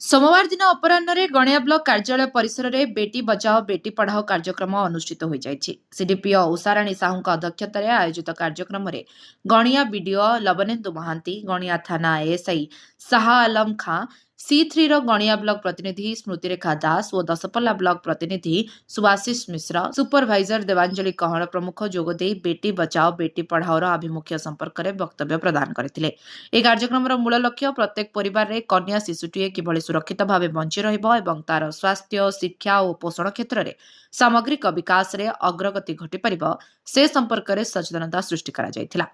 सोमवार दिन अपराह्न गणिया ब्लॉक कार्यालय परिसर में बेटी बचाओ बेटी पढ़ाओ कार्यक्रम अनुष्ठित हो जाइछि। सीडीपीओ उषाराणी साहू अध्यक्षत आयोजित कार्यक्रम में गणिया बीडीओ लवनेन्दु महांती, गणिया थाना एएसआई शाह आलम खां, C3 रो गणिया ब्लॉक प्रतिनिधि स्मृतिरेखा दास और दशपल्ला ब्लॉक प्रतिनिधि सुभाषिष मिश्र, सुपरभाइजर देवांजलि कहण प्रमुख जोगदे बेटी बचाओ बेटी पढ़ाओ आभिमुख्य संपर्क में वक्तव्य प्रदान करथिले। ए कार्यक्रम मूल लक्ष्य प्रत्येक परिवार रे कन्या शिशुटीए किभली सुरक्षित भाव बंची रहिबो एवं तार स्वास्थ्य, शिक्षा और पोषण क्षेत्र में सामग्रिक विकास रे अग्रगति घटी परिबो से संपर्क में सचेतनता सृष्टि करा जायथिला।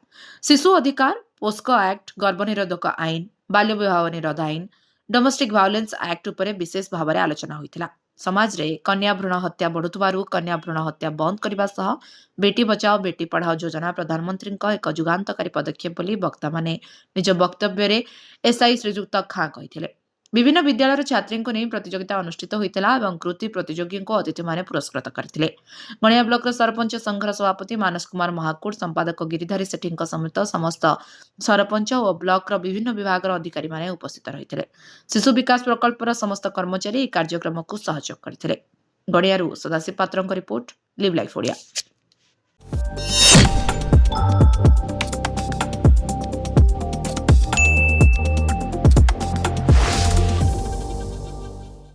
शिशु अधिकार, पोस्को एक्ट, गर्भनिरोधक आईन, बाल्य विवाह निरोध आईन, डोमेस्टिक वायलेंस एक्ट उपरे विशेष भाव में आलोचना होइथिला। समाज रे कन्या भ्रूण हत्या बढ़ुतबारु कन्या भ्रूण हत्या बंद करबा सह बेटी बचाओ बेटी पढ़ाओ योजना प्रधानमंत्री एक जुगांतकारी पदक्षेप बोली वक्ता माने निज वक्तव्य रे एसआई श्रीजुक्त खां कहिथिले। विभिन्न विद्यालय छात्री को नहीं प्रतियोगिता अनुष्ठित होइतिला एवं कृति प्रतियोगी को अतिथि माने पुरस्कृत करथिले। गणिया ब्लॉक सरपंच संघर सभापति मानस कुमार महाकुड़, संपादक गिरिधारी सेठी समेत समस्त सरपंच और ब्लॉक विभिन्न विभाग अधिकारी माने उपस्थित रहिथिले। शिशु विकास प्रकल्पर समस्त कर्मचारी कार्यक्रम को सहयोग करथिले। गड़ियारू सदाशिव पात्रଙ୍କ रिपोर्ट, लिव लाइफ ओडिया।